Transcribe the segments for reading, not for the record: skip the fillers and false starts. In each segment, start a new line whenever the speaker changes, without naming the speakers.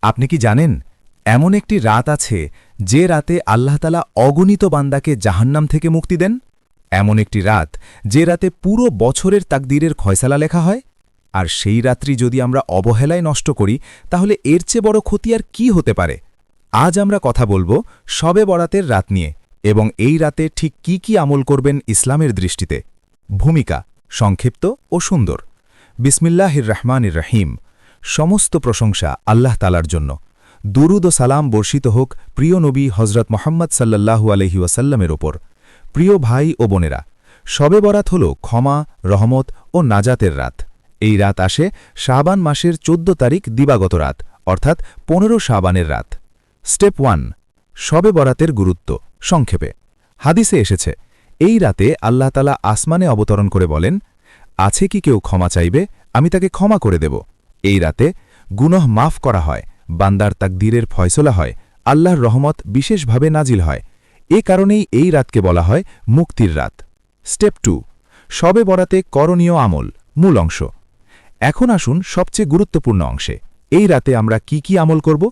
আপনি কি জানেন এমন একটি রাত আছে যে রাতে আল্লাহ তাআলা অগণিত বান্দাকে জাহান্নাম থেকে মুক্তি দেন? এমন একটি রাত যে রাতে পুরো বছরের তাকদীরের ফয়সালা লেখা হয়? আর সেই রাত্রি যদি আমরা অবহেলায় নষ্ট করি তাহলে এর চেয়ে বড় ক্ষতি আর কি হতে পারে? আজ আমরা কথা বলবো শবে বরাতের রাত নিয়ে এবং এই রাতে ঠিক কি কি আমল করবেন ইসলামের দৃষ্টিতে। ভূমিকা সংক্ষিপ্ত ও সুন্দর। বিসমিল্লাহির রহমানির রহিম। সমস্ত প্রশংসা আল্লাহ তাআলার জন্য। দুরুদ ও সালাম বর্ষিত হোক প্রিয় নবী হজরত মোহাম্মদ সাল্লাল্লাহু আলাইহি ওয়াসাল্লামের ওপর। প্রিয় ভাই ও বোনেরা, শবে বরাত হল ক্ষমা, রহমত ও নাজাতের রাত। এই রাত আসে শাবান মাসের ১৪ তারিখ দিবাগত রাত, অর্থাৎ ১৫ শাবানের রাত। স্টেপ 1, শবে বরাতের গুরুত্ব সংক্ষেপে। হাদিসে এসেছে, এই রাতে আল্লাহ তাআলা আসমানে অবতরণ করে বলেন, আছে কি কেউ ক্ষমা চাইবে, আমি তাকে ক্ষমা করে দেব। এই রাতে গুনহ মাফ করা হয়, বান্দার তাকদীরের ফয়সলা হয়, আল্লাহর রহমত বিশেষভাবে নাজিল হয়। এ কারণেই এই রাতকে বলা হয় মুক্তির রাত। স্টেপ 2, শবে বরাতে করণীয় আমল মূল অংশ। এখন আসুন সবচেয়ে গুরুত্বপূর্ণ অংশে। এই রাতে আমরা কি কি আমল করব?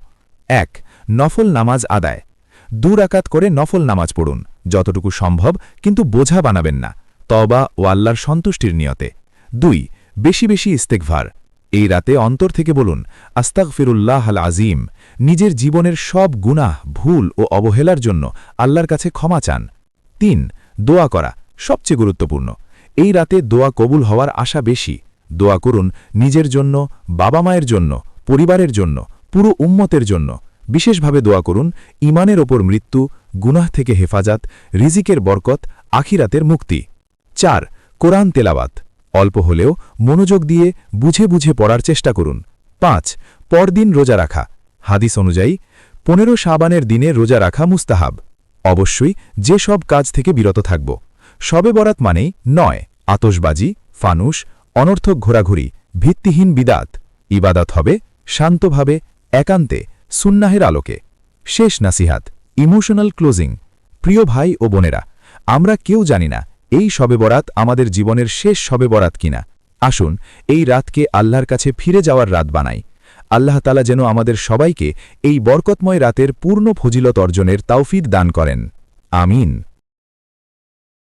১, নফল নামাজ আদায়। ২ রাকাত করে নফল নামাজ পড়ুন, যতটুকু সম্ভব, কিন্তু বোঝা বানাবেন না, তওবা ও আল্লাহর সন্তুষ্টির নিয়তে। ২, বেশি বেশি ইস্তেগফার। এই রাতে অন্তর থেকে বলুন, আস্তাগফিরুল্লাহ আল আজিম। নিজের জীবনের সব গুনাহ, ভুল ও অবহেলার জন্য আল্লাহর কাছে ক্ষমা চান। ৩, দোয়া করা সবচেয়ে গুরুত্বপূর্ণ। এই রাতে দোয়া কবুল হওয়ার আশা বেশি। দোয়া করুন নিজের জন্য, বাবা মায়ের জন্য, পরিবারের জন্য, পুরো উম্মতের জন্য। বিশেষভাবে দোয়া করুন ঈমানের ওপর মৃত্যু, গুনাহ থেকে হেফাজত, রিজিকের বরকত, আখিরাতের মুক্তি। ৪, কোরআন তেলাওয়াত। অল্প হলেও মনোযোগ দিয়ে বুঝে বুঝে পড়ার চেষ্টা করুন। ৫, পরদিন রোজা রাখা। হাদিস অনুযায়ী ১৫ শাবানের দিনে রোজা রাখা মুস্তাহাব। অবশ্যই যে সব কাজ থেকে বিরত থাকব। শবে বরাত মানেই নয় আতশবাজি, ফানুস, অনর্থক ঘোরাঘুরি, ভিত্তিহীন বিদাত। ইবাদত হবে শান্তভাবে, একান্তে, সুন্নাহের আলোকে। শেষ নাসিহাত, ইমোশনাল ক্লোজিং। প্রিয় ভাই ও বোনেরা, আমরা কেউ জানি না এই শবে বরাত আমাদের জীবনের শেষ শবে বরাত কিনা। আসুন এই রাতকে আল্লাহর কাছে ফিরে যাওয়ার রাত বানাই। আল্লাহ তাআলা যেন আমাদের সবাইকে এই বরকতময় রাতের পূর্ণ ফজিলত অর্জনের তাওফিক দান করেন। আমিন।